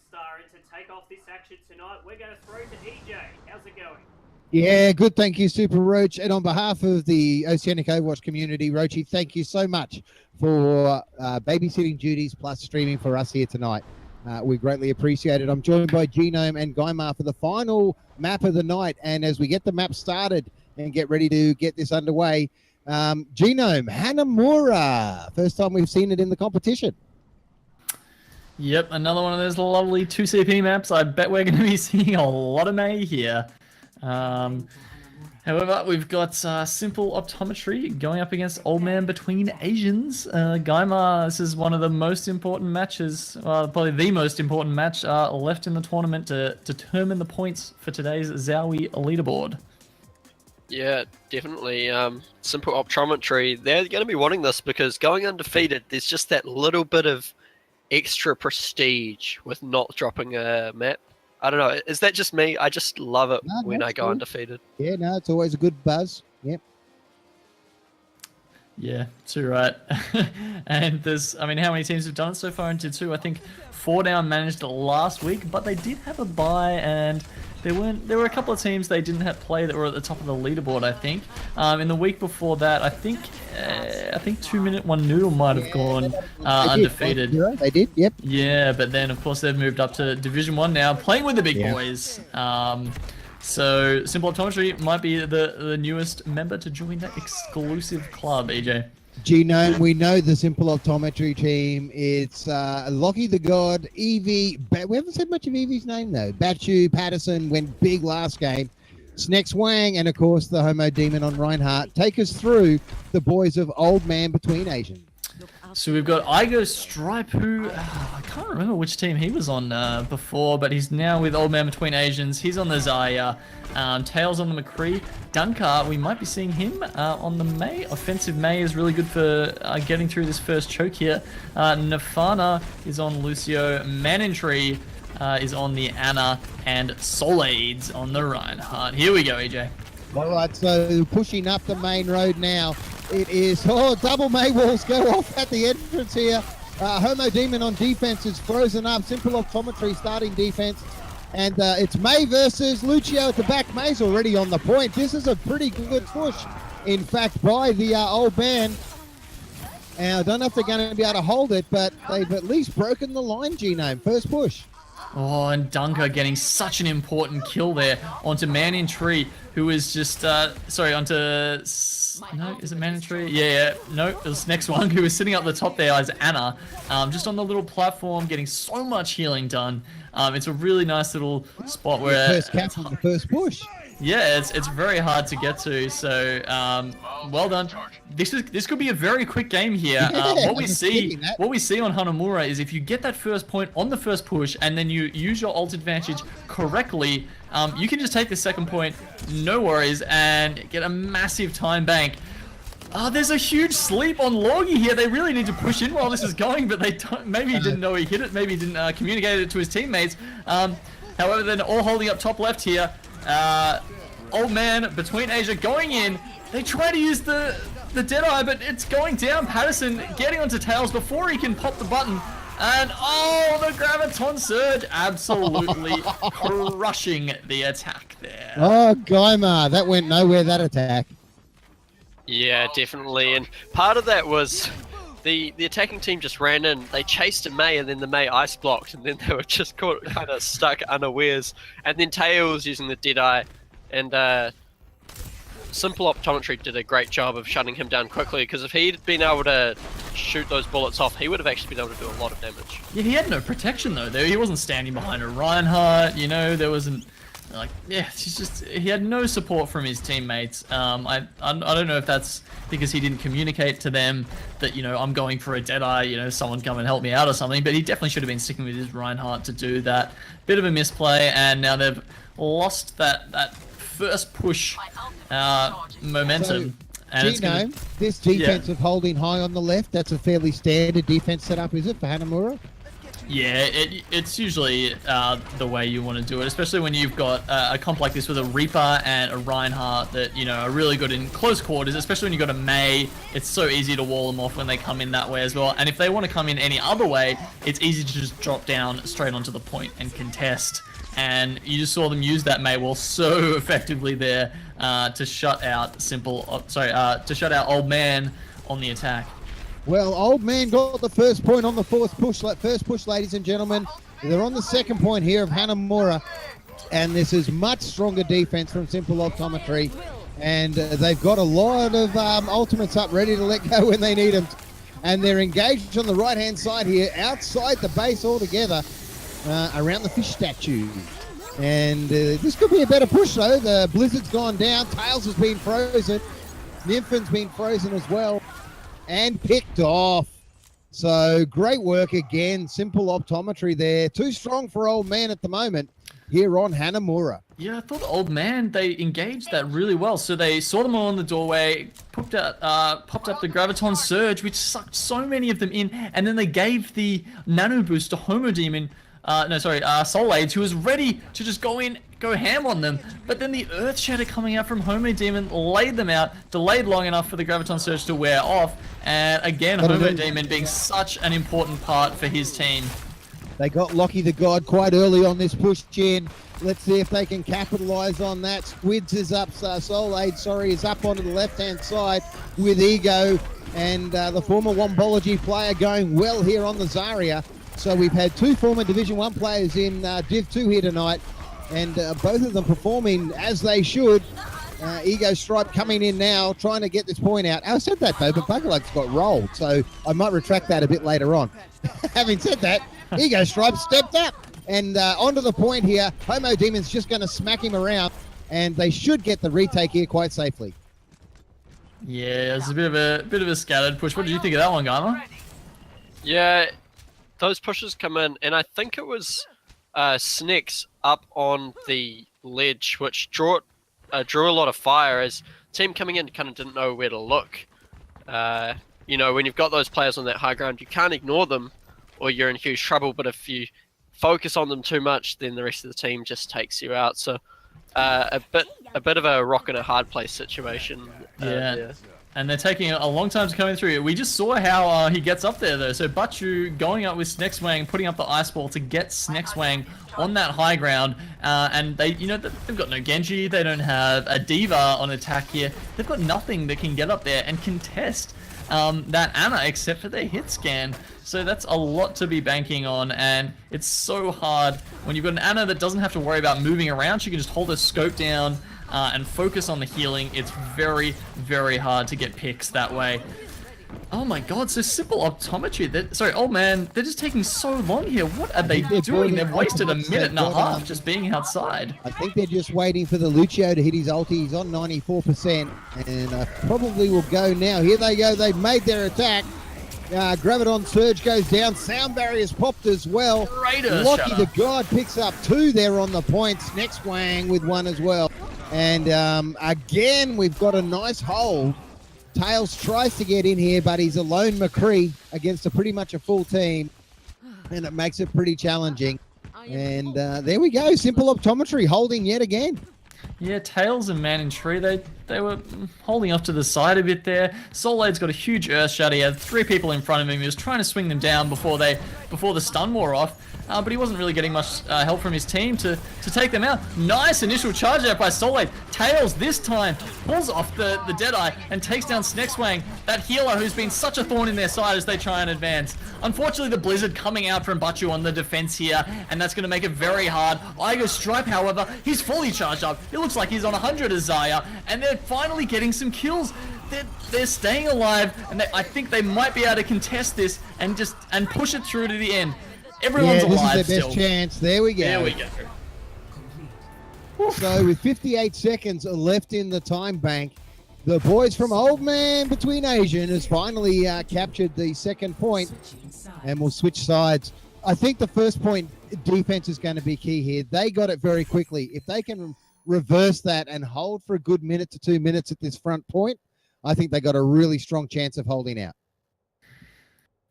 Star, and to take off this action tonight, we're going to throw to EJ. How's it going? Yeah, good. Thank you, Super Roach. And on behalf of the Oceanic Overwatch community, Roachy, thank you so much for babysitting duties plus streaming for us here tonight. We greatly appreciate it. I'm joined by Genome and Guymar for the final map of the night. And as we get the map started and get ready to get this underway, Genome, Hanamura. First time we've seen it in the competition. Yep, another one of those lovely 2CP maps. I bet we're going to be seeing a lot of May here. However, we've got Simple Optometry going up against Old Man Between Asians. Guymar, this is one of the most important matches, probably the most important match left in the tournament to determine the points for today's Zowie leaderboard. Yeah, definitely. Simple Optometry, they're going to be wanting this because going undefeated, there's just that little bit of extra prestige with not dropping a map. I don't know. Is that just me? I just love it when I go undefeated. Yeah, no, it's always a good buzz. Yep. Yeah, too right. And there's, I mean, how many teams have done it so far into two? I think 4 Down managed last week, but they did have a bye, and there were a couple of teams they didn't have play that were at the top of the leaderboard, I think. In the week before that, I think 2 Minute One Noodle might have gone undefeated. They did, yep. Yeah, but then of course they've moved up to Division 1 now, playing with the big boys. So Simple Optometry might be the newest member to join that exclusive club, EJ. Genome, we know the Simple Optometry team. It's Lockie the God, Evie. We haven't said much of Evie's name though. Bachu, Patterson went big last game. Snex Wang, and of course the Homo Demon on Reinhardt. Take us through the boys of Old Man Between Asians. So we've got Igo Stripe, who I can't remember which team he was on before, but he's now with Old Man Between Asians. He's on the Zaya. Tails on the McCree. Dunkar, we might be seeing him on the May. Offensive May is really good for getting through this first choke here. Nafana is on Lucio. Manentry is on the Anna, and Solades on the Reinhardt. Here we go, EJ. All right, so pushing up the main road now. It is, double May walls go off at the entrance here. Homo Demon on defense is frozen up. Simple Optometry starting defense. And it's May versus Lucio at the back. May's already on the point. This is a pretty good push, in fact, by the old man. And I don't know if they're going to be able to hold it, but they've at least broken the line, Genome. First push. Oh, and Dunker getting such an important kill there onto Man in Tree, who is just, onto, no, is it Man in Tree? Yeah, no, it was next one, who was sitting up the top there as Anna, just on the little platform, getting so much healing done. It's a really nice little spot where... First cap on the first push. Yeah, it's very hard to get to, so well done. This could be a very quick game here. What we see on Hanamura is if you get that first point on the first push and then you use your ult advantage correctly, you can just take the second point, no worries, and get a massive time bank. There's a huge sleep on Logie here. They really need to push in while this is going, but they don't. Maybe he didn't know he hit it. Maybe he didn't communicate it to his teammates. However, they're all holding up top left here. Old Man Between Asia going in. They try to use the Deadeye, but it's going down. Patterson getting onto Tails before he can pop the button. And the Graviton Surge absolutely crushing the attack there. Oh, Guymar, that went nowhere, that attack. Yeah, definitely. And part of that was the attacking team just ran in. They chased a May, and then the May ice blocked, and then they were just kind of stuck unawares. And then Tails using the Deadeye, and Simple Optometry did a great job of shutting him down quickly, because if he'd been able to shoot those bullets off, he would have actually been able to do a lot of damage. Yeah, he had no protection though. He wasn't standing behind a Reinhardt, you know, there wasn't... he had no support from his teammates. I don't know if that's because he didn't communicate to them that, you know, I'm going for a Deadeye, you know, someone come and help me out or something, but he definitely should have been sticking with his Reinhardt to do that. Bit of a misplay, and now they've lost that first push momentum. So, this defense of holding high on the left, that's a fairly standard defense setup, is it, for Hanamura? Yeah, it's usually the way you want to do it, especially when you've got a comp like this with a Reaper and a Reinhardt that, you know, are really good in close quarters, especially when you've got a Mei. It's so easy to wall them off when they come in that way as well. And if they want to come in any other way, it's easy to just drop down straight onto the point and contest. And you just saw them use that Mei wall so effectively there to shut out to shut out Old Man on the attack. Well, Old Man got the first point on the first push, ladies and gentlemen. They're on the second point here of Hanamura, and this is much stronger defense from Simple Optometry, and they've got a lot of ultimates up ready to let go when they need them, and they're engaged on the right-hand side here, outside the base altogether, around the fish statue. And this could be a better push, though. The Blizzard's gone down, Tails has been frozen, Nymphin's been frozen as well, and picked off. So great work again, Simple Optometry there. Too strong for Old Man at the moment here on Hanamura. Yeah, I thought Old Man, they engaged that really well. So they saw them all in the doorway, popped up the Graviton Surge, which sucked so many of them in, and then they gave the Nano Boost to Homo Demon, Soul Aids, who was ready to just go ham on them. But then the Earth Shatter coming out from Homo Demon laid them out, delayed long enough for the Graviton Surge to wear off. And again, Homo Demon being such an important part for his team. They got Lockie the God quite early on this push in. Let's see if they can capitalize on that. Squids is up, Soul Aid, is up onto the left-hand side with Ego. And the former Wombology player going well here on the Zarya. So we've had two former Division 1 players in Div 2 here tonight, and both of them performing as they should. Ego Stripe coming in now, trying to get this point out. I said that though, but Bugalug's got rolled, so I might retract that a bit later on. Having said that, Ego Stripe stepped up and onto the point here. Homo Demon's just going to smack him around, and they should get the retake here quite safely. Yeah, it's a bit of a scattered push. What did you think of that one, Garner? Yeah, those pushes come in, and I think it was Snex up on the ledge, which drew a lot of fire as team coming in kind of didn't know where to look. You know, when you've got those players on that high ground, you can't ignore them or you're in huge trouble, but if you focus on them too much, then the rest of the team just takes you out. So a bit of a rock and a hard place situation. Yeah. And they're taking a long time to come through. We just saw how he gets up there, though. So Bachu going up with Snexwang, putting up the ice ball to get Snexwang on that high ground. And they've got no Genji. They don't have a Diva on attack here. They've got nothing that can get up there and contest that Ana except for their hit scan. So that's a lot to be banking on, and it's so hard when you've got an Ana that doesn't have to worry about moving around. She can just hold her scope down and focus on the healing. It's very, very hard to get picks that way. Oh my god, so Simple Optometry. Old Man, they're just taking so long here. What are they doing? They've wasted a minute and a half just being outside. I think they're just waiting for the Lucio to hit his ulti. He's on 94%, and probably will go now. Here they go. They've made their attack. Graviton Surge goes down. Sound barrier's popped as well. Lockie the God picks up two there on the points. Next Wang with one as well. And again, we've got a nice hold. Tails tries to get in here, but he's alone McCree against pretty much a full team, and it makes it pretty challenging. And there we go, Simple Optometry holding yet again. Yeah, Tails and Man in Tree, they were holding off to the side a bit there. Solade's got a huge Earth Shatter. He had three people in front of him. He was trying to swing them down before the stun wore off. But he wasn't really getting much help from his team to take them out. Nice initial charge out by Solade. Tails this time pulls off the Deadeye and takes down Snexwang, that healer who's been such a thorn in their side as they try and advance. Unfortunately, the Blizzard coming out from Bachu on the defense here, and that's going to make it very hard. Igo Stripe, however, he's fully charged up. It looks like he's on 100 as Zarya, and they're finally getting some kills. They're staying alive, and I think they might be able to contest this and push it through to the end. Everyone's alive this is their best chance. There we go. There we go. So with 58 seconds left in the time bank, the boys from Old Man Between Asian has finally captured the second point, and we'll switch sides. I think the first point defense is going to be key here. They got it very quickly. If they can reverse that and hold for a good minute to 2 minutes at this front point, I think they got a really strong chance of holding out.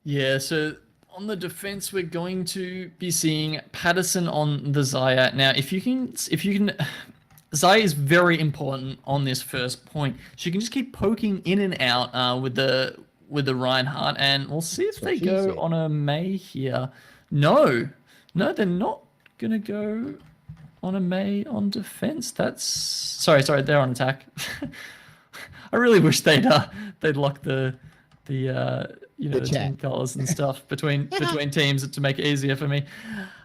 Yeah, so On the defense, we're going to be seeing Patterson on the Zaya. Now, if you can, Zaya is very important on this first point. She can just keep poking in and out with the Reinhardt, and we'll see if they go on a Mei here. No, they're not gonna go on a Mei on defense. That's sorry, they're on attack. I really wish they'd lock the team colors and stuff between teams to make it easier for me.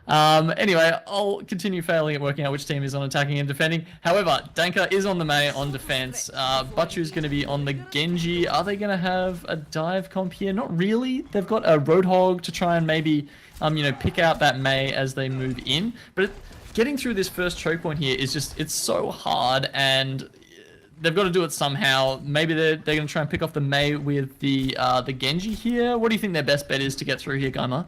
Anyway, I'll continue failing at working out which team is on attacking and defending. However, Danka is on the Mei on defense. Bachu's going to be on the Genji. Are they going to have a dive comp here? Not really. They've got a Roadhog to try and maybe pick out that Mei as they move in. But getting through this first choke point here is just, it's so hard, and they've got to do it somehow. Maybe they're going to try and pick off the Mei with the Genji here. What do you think their best bet is to get through here, Gaima?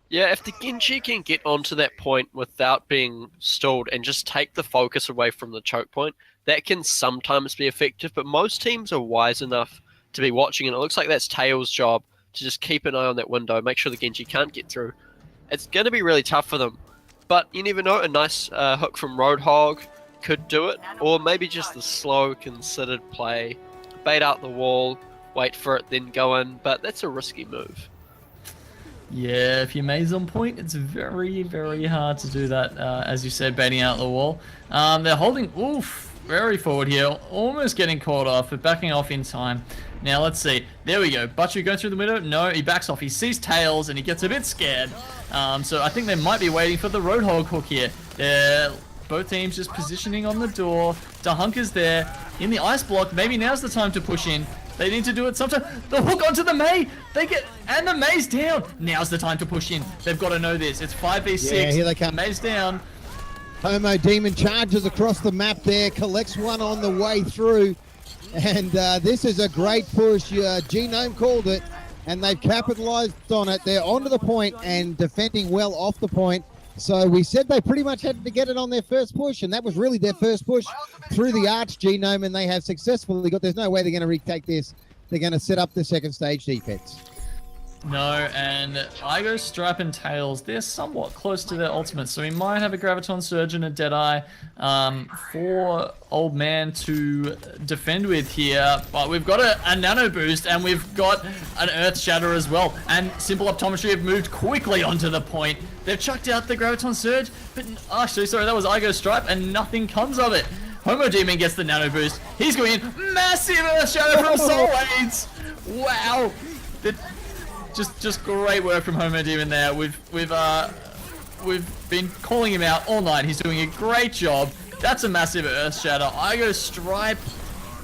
Yeah, if the Genji can get onto that point without being stalled and just take the focus away from the choke point, that can sometimes be effective, but most teams are wise enough to be watching, and it looks like that's Tails' job to just keep an eye on that window, make sure the Genji can't get through. It's going to be really tough for them, but you never know, a nice hook from Roadhog could do it, or maybe just the slow, considered play, bait out the wall, wait for it, then go in, but that's a risky move. Yeah, if your Mei's on point, it's very, very hard to do that, as you said, baiting out the wall. They're holding, very forward here, almost getting caught off, but backing off in time. Now, let's see. There we go. Bachu going through the window? No, he backs off. He sees Tails, and he gets a bit scared. So I think they might be waiting for the Roadhog hook here. Both teams just positioning on the door. Dahunker's there in the ice block. Maybe now's the time to push in. They need to do it sometime. The hook onto the Mei. And the Mei's down. Now's the time to push in. They've got to know this. It's 5v6. Yeah, here they come. Mei's down. Homo Demon charges across the map there, collects one on the way through. And this is a great push. Genome called it, and they've capitalized on it. They're onto the point and defending well off the point. So we said they pretty much had to get it on their first push, and that was really their first push through the arch, Genome, and they have successfully got, there's no way they're going to retake this. They're going to set up the second stage defense. No, and Igo, Stripe, and Tails, they're somewhat close to their ultimates, so we might have a Graviton Surge and a Deadeye for Old Man to defend with here. But we've got a Nano Boost, and we've got an Earth Shatter as well. And Simple Optometry have moved quickly onto the point. They've chucked out the Graviton Surge, but actually, sorry, that was Igo Stripe, and nothing comes of it. Homo Demon gets the Nano Boost. He's going in. Massive Earth Shatter from Soul Aids. Wow. Just great work from Homo Demon there. We've been calling him out all night. He's doing a great job. That's a massive Earth Shatter. Igo Stripe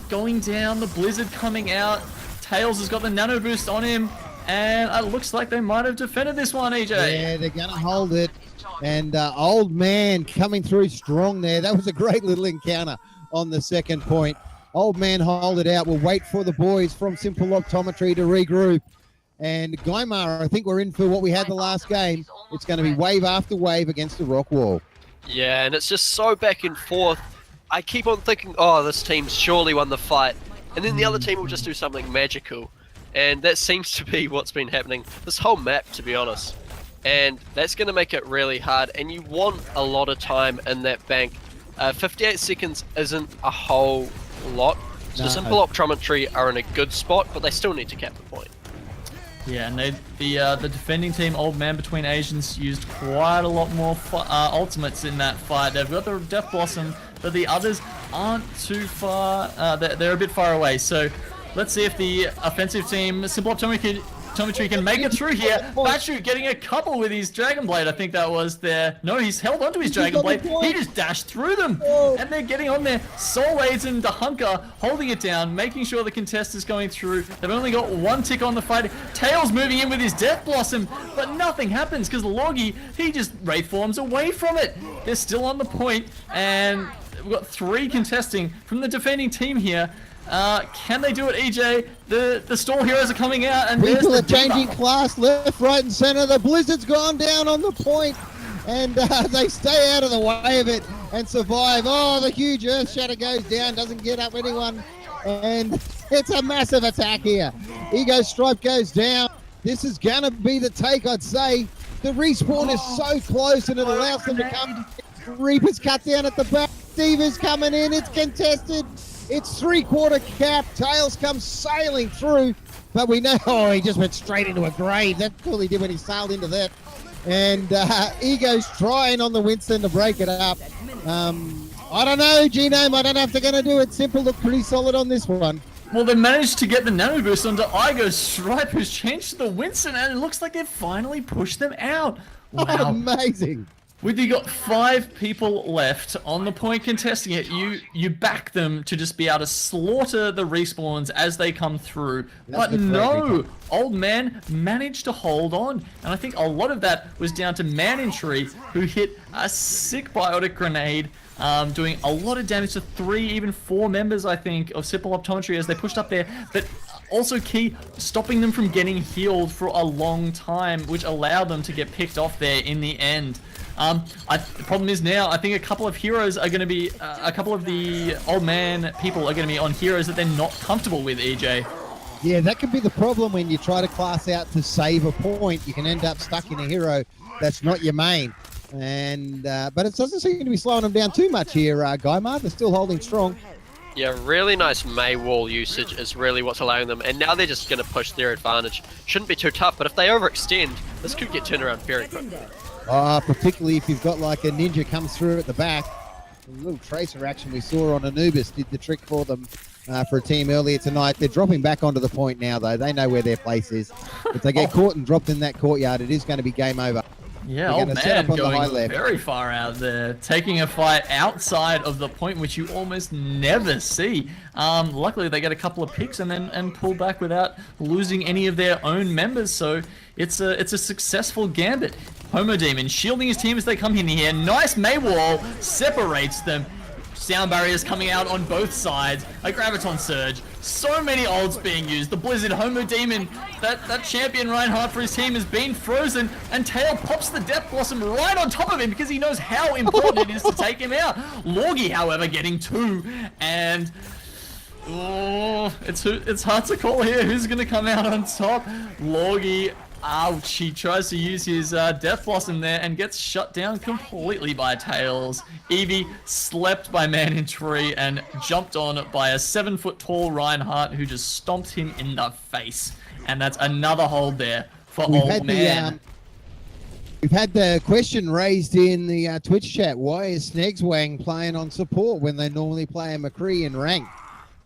going down. The Blizzard coming out. Tails has got the Nano Boost on him. And it looks like they might have defended this one, EJ. Yeah, they're going to hold it. And Old Man coming through strong there. That was a great little encounter on the second point. Old Man hold it out. We'll wait for the boys from Simple Optometry to regroup. And Gaimar, I think we're in for what we had the last game. It's going to be wave after wave against the rock wall. Yeah, and it's just so back and forth. I keep on thinking, oh, this team's surely won the fight. And then the other team will just do something magical. And that seems to be what's been happening this whole map, to be honest. And that's going to make it really hard. And you want a lot of time in that bank. 58 seconds isn't a whole lot. So Simple Optometry are in a good spot, but they still need to cap the point. Yeah, and the defending team, Old Man Between Asians, used quite a lot more ultimates in that fight. They've got the Death Blossom, but the others aren't too far. They're a bit far away. So let's see if the offensive team, Simple Optometry, can make it through here. Bachu getting a couple with his Dragon Blade. I think that was there. No, he's held onto his Dragon Blade. He just dashed through them. And they're getting on there. Soul Aids and Dahunker holding it down, making sure the contest is going through. They've only got one tick on the fight. Tails moving in with his Death Blossom, but nothing happens because Logi, he just Wraith forms away from it. They're still on the point, and we've got 3 contesting from the defending team here. Can they do it, EJ? The stall heroes are coming out, and people are changing class left, right, and center. The Blizzard's gone down on the point, and they stay out of the way of it and survive. Oh, the huge Earth Shatter goes down, doesn't get up anyone, and it's a massive attack here. Ego Stripe goes down. This is gonna be the take, I'd say. The respawn is so close and it allows them to come. Reaper's cut down at the back. Stever's coming in. It's contested. It's 3/4 cap. Tails comes sailing through. But we know, oh, he just went straight into a grave. That's all he did when he sailed into that. And Ego's trying on the Winston to break it up. I don't know, Genome. I don't know if they're going to do it. Simple looked pretty solid on this one. Well, they managed to get the nano boost onto Igo. Stripe has changed to the Winston, and it looks like they've finally pushed them out. Wow. Oh, amazing. With you got 5 people left on the point contesting it, you back them to just be able to slaughter the respawns as they come through. But no, Old Man managed to hold on. And I think a lot of that was down to Manentry, who hit a sick biotic grenade, doing a lot of damage to 3, even 4 members, I think, of Simple Optometry as they pushed up there. But also key, stopping them from getting healed for a long time, which allowed them to get picked off there in the end. The problem is now, I think a couple of heroes are going to be, a couple of the Old Man people are going to be on heroes that they're not comfortable with, EJ. Yeah, that could be the problem when you try to class out to save a point. You can end up stuck in a hero that's not your main. And but it doesn't seem to be slowing them down too much here, Guymar. They're still holding strong. Yeah, really nice May wall usage is really what's allowing them, and now they're just going to push their advantage. Shouldn't be too tough, but if they overextend, this could get turned around very quickly. Particularly if you've got like a ninja comes through at the back. A little tracer action we saw on Anubis did the trick for them for a team earlier tonight. They're dropping back onto the point now, though. They know where their place is. If they get caught and dropped in that courtyard, it is going to be game over. Yeah, Old Man going very far out there, taking a fight outside of the point, which you almost never see. Luckily, they get a couple of picks and pull back without losing any of their own members, so it's a successful gambit. Homo Demon shielding his team as they come in here. Nice Maywall separates them. Sound barriers coming out on both sides. A Graviton Surge. So many ults being used. The Blizzard, Homo Demon, that champion Reinhardt for his team has been frozen, and Tail pops the Death Blossom right on top of him because he knows how important it is to take him out. Lorgy, however, getting 2, and it's hard to call here who's going to come out on top. Lorgy, ouch, he tries to use his Death Blossom there and gets shut down completely by Tails. Eevee slept by Manentry and jumped on by a 7-foot-tall Reinhardt who just stomped him in the face. And that's another hold there for Old Man. We've had the question raised in the Twitch chat, why is Snegswang playing on support when they normally play a McCree in ranked?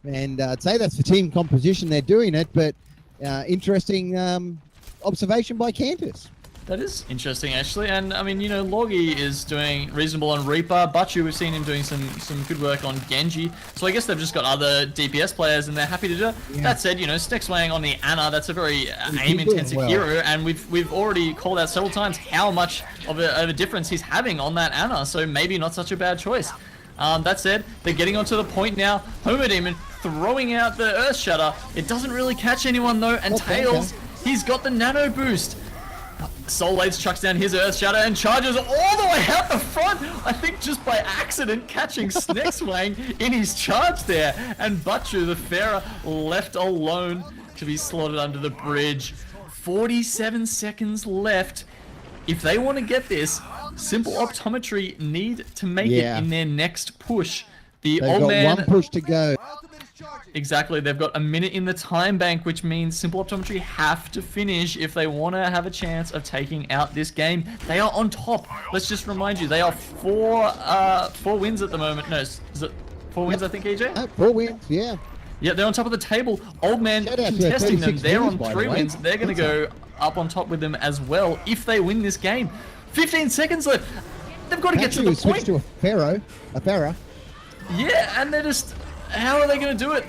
And I'd say that's for team composition they're doing it, but interesting observation by Cantus. That is interesting, actually. And, I mean, you know, Lorgy is doing reasonable on Reaper. Bachu, we've seen him doing some good work on Genji. So I guess they've just got other DPS players and they're happy to do it. Yeah. That said, you know, Snegswang on the Ana, that's a very aim-intensive hero. And we've already called out several times how much of a difference he's having on that Ana. So maybe not such a bad choice. That said, they're getting onto the point now. Homo Demon throwing out the Earth Shudder. It doesn't really catch anyone, though. And Tails, he's got the Nano Boost. Soul Blades chucks down his Earth Shatter and charges all the way out the front. I think just by accident catching Snegswang in his charge there. And Bachu, the Pharaoh, left alone to be slaughtered under the bridge. 47 seconds left. If they want to get this, Simple Optometry need to make it in their next push. They've got one push to go. Exactly, they've got a minute in the time bank, which means Simple Optometry have to finish if they want to have a chance of taking out this game. They are on top. Let's just remind you, they are four wins at the moment. No, is it 4 wins, I think, EJ? 4 wins, yeah. Yeah, they're on top of the table. Old Man contesting them. They're on 3 wins. They're going to go up on top with them as well if they win this game. 15 seconds left. They've got to get to the point. Switch to a Pharaoh. Yeah, and they're just... How are they going to do it?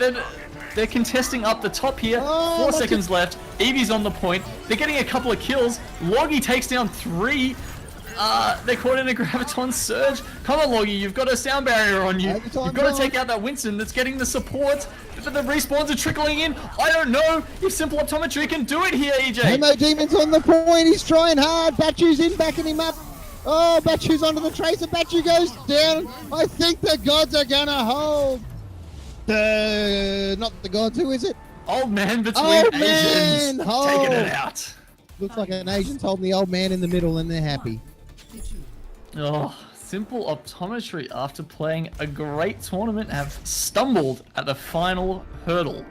They're contesting up the top here. 4 seconds left. Eevee's on the point. They're getting a couple of kills. Loggy takes down 3. They're caught in a Graviton Surge. Come on, Loggy. You've got a sound barrier on you. You've got to take out that Winston that's getting the support. But the respawns are trickling in. I don't know if Simple Optometry can do it here, EJ. Homo Demon's on the point. He's trying hard. Bachu's in, backing him up. Oh, Bachu's onto the tracer. Bachu goes down. I think the gods are going to hold. Not the gods. Who is it? Old man between Old Asians. man! Taking it Oh! out. Looks like an Asian's holding the old man in the middle and they're happy. Oh, Simple Optometry, after playing a great tournament, have stumbled at the final hurdle.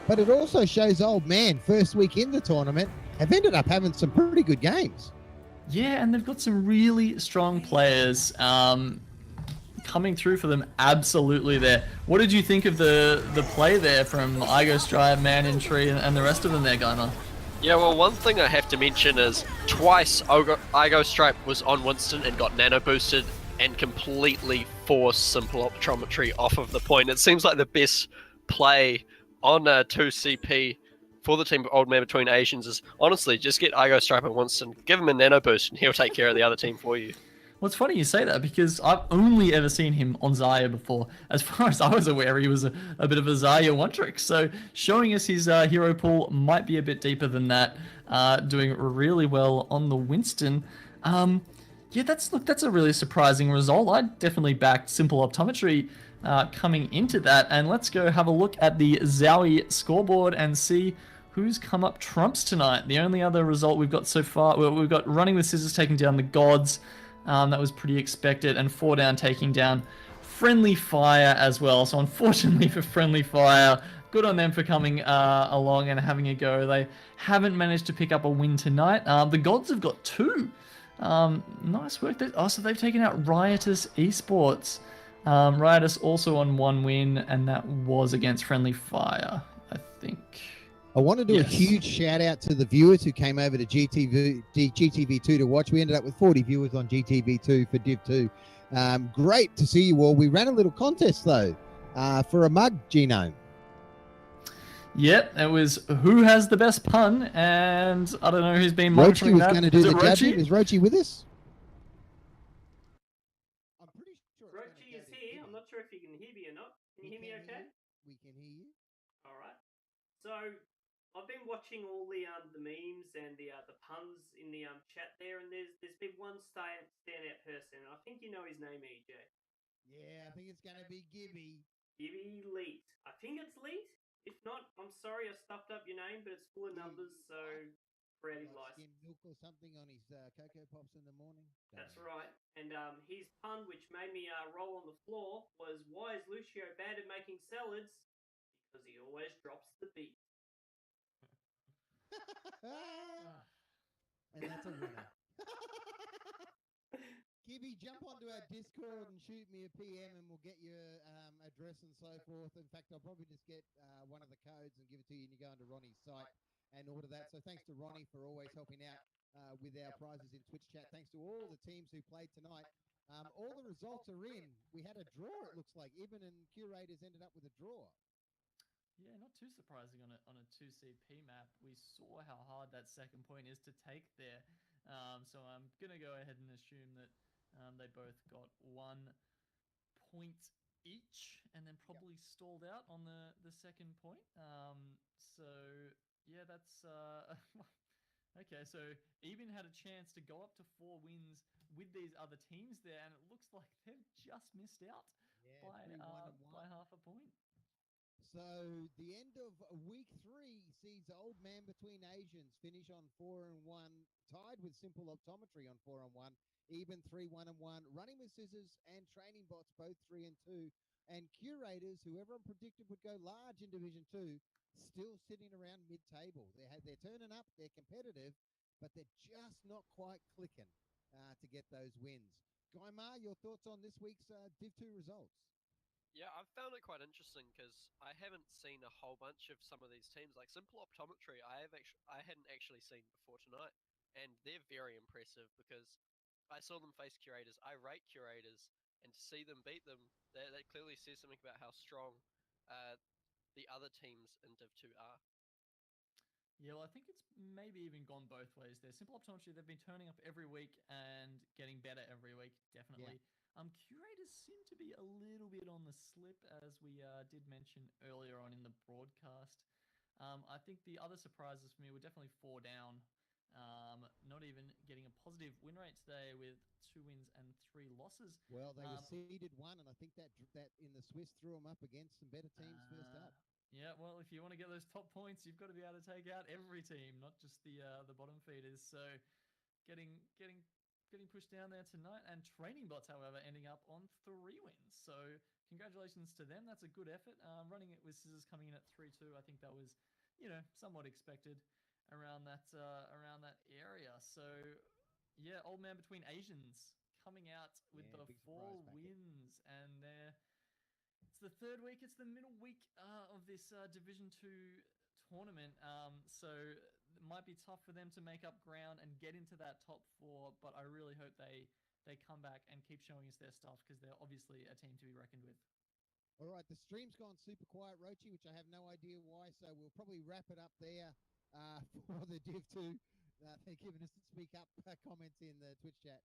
But it also shows old man, first week in the tournament, have ended up having some pretty good games. Yeah, and they've got some really strong players coming through for them absolutely there. What did you think of the play there from Stripe, Man in Tree, and the rest of them there, Gaima? Yeah, well, one thing I have to mention is twice Igo Stripe was on Winston and got nano boosted and completely forced Simple Optometry off of the point. It seems like the best play on 2CP for the team of Old Man Between Asians is honestly just get Igo Stripe and Winston, give him a nano boost, and he'll take care of the other team for you. Well, it's funny you say that because I've only ever seen him on Zarya before. As far as I was aware, he was a bit of a Zarya one-trick. So showing us his hero pool might be a bit deeper than that. Doing really well on the Winston. Yeah, that's a really surprising result. I definitely backed Simple Optometry coming into that. And let's go have a look at the Zowie scoreboard and see who's come up trumps tonight. The only other result we've got so far, well, we've got Running with Scissors taking down the Gods. That was pretty expected, and 4down taking down Friendly Fire as well. So unfortunately for Friendly Fire, good on them for coming along and having a go. They haven't managed to pick up a win tonight. The Gods have got 2. Nice work. So they've taken out Riotous Esports. Riotous also on 1 win, and that was against Friendly Fire, I think. I want to do a huge shout out to the viewers who came over to GTV2 to watch. We ended up with 40 viewers on GTV2 for Div2. Great to see you all. We ran a little contest though for a mug, Genome. Yep, it was who has the best pun, and I don't know who's been monitoring Rochi was that. going to do the Rochi? judging. Is Rochi with us? I'm pretty sure Rochi is here. I'm not sure if you can hear me or not. Can you hear me okay? We can hear you. All right. So I've been watching all the memes and the puns in the chat there, and there's been one standout person. I think you know his name, EJ. Yeah, I think it's going to be Gibby. Gibby Leet. I think it's Leet. If not, I'm sorry I stuffed up your name, but it's full of numbers, so creative license. Skim milk or something on his Cocoa Pops in the morning. That's right. And his pun, which made me roll on the floor, was, "Why is Lucio bad at making salads? Because he always drops the beat." And that's a winner. Gibby, jump onto our Discord and shoot me a PM and we'll get your address and so forth. In fact, I'll probably just get one of the codes and give it to you and you go onto Ronnie's site and order that. So thanks to Ronnie for always helping out with our prizes in Twitch chat. Thanks to all the teams who played tonight. All the results are in. We had a draw, it looks like. Ibn and Curators ended up with a draw. Yeah, not too surprising on a 2CP map. We saw how hard that second point is to take there. So I'm going to go ahead and assume that they both got 1 point each and then probably stalled out on the second point. So, yeah, that's... okay, so Eben had a chance to go up to 4 wins with these other teams there, and it looks like they've just missed out by half a point. So the end of week 3 sees Old Man Between Asians finish on 4-1, tied with Simple Optometry on 4-1, Even 3-1-1, Running with Scissors and Training Bots both 3-2, and Curators, who everyone predicted would go large in Division 2, still sitting around mid-table. They're turning up, they're competitive, but they're just not quite clicking to get those wins. Guymar, your thoughts on this week's Div 2 results? Yeah, I've found it quite interesting because I haven't seen a whole bunch of some of these teams. Like Simple Optometry, I hadn't actually seen before tonight, and they're very impressive because I saw them face Curators. I rate Curators, and to see them beat them, that clearly says something about how strong the other teams in Div 2 are. Yeah, well, I think it's maybe even gone both ways there. Simple Optometry, they've been turning up every week and getting better every week, definitely. Yeah. Curators seem to be a little bit on the slip, as we did mention earlier on in the broadcast. I think the other surprises for me were definitely 4-down. Not even getting a positive win rate today with 2 wins and 3 losses. Well, they were seeded 1, and I think that in the Swiss threw them up against some better teams first up. Yeah, well, if you want to get those top points, you've got to be able to take out every team, not just the bottom feeders. So, getting pushed down there tonight. And Training Bots, however, ending up on 3 wins. So, congratulations to them. That's a good effort. Running it with Scissors coming in at 3-2. I think that was, somewhat expected around that area. So, yeah, Old Man Between Asians coming out with the 4 wins, and it's the third week. It's the middle week of this Division 2 tournament. So it might be tough for them to make up ground and get into that top 4. But I really hope they come back and keep showing us their stuff, because they're obviously a team to be reckoned with. All right, the stream's gone super quiet, Rochi, which I have no idea why. So we'll probably wrap it up there for the Div 2. They're giving us speak up comments in the Twitch chat.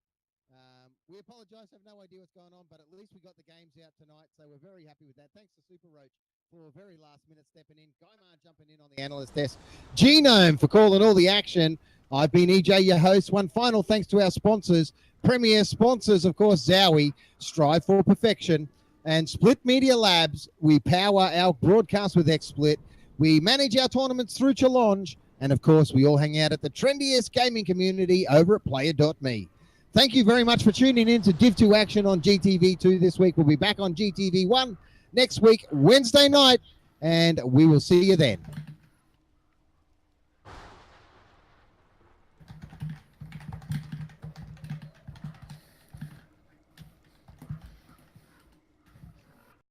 We apologise, have no idea what's going on, but at least we got the games out tonight, so we're very happy with that. Thanks to Super Roach for very last minute stepping in. Guymar jumping in on the analyst desk. Genome for calling all the action. I've been EJ, your host. One final thanks to our sponsors, premier sponsors, of course, Zowie, Strive for Perfection, and Split Media Labs. We power our broadcast with XSplit. We manage our tournaments through Challenge, and of course, we all hang out at the trendiest gaming community over at player.me. Thank you very much for tuning in to Div 2 action on GTV2 this week. We'll be back on GTV1 next week, Wednesday night, and we will see you then.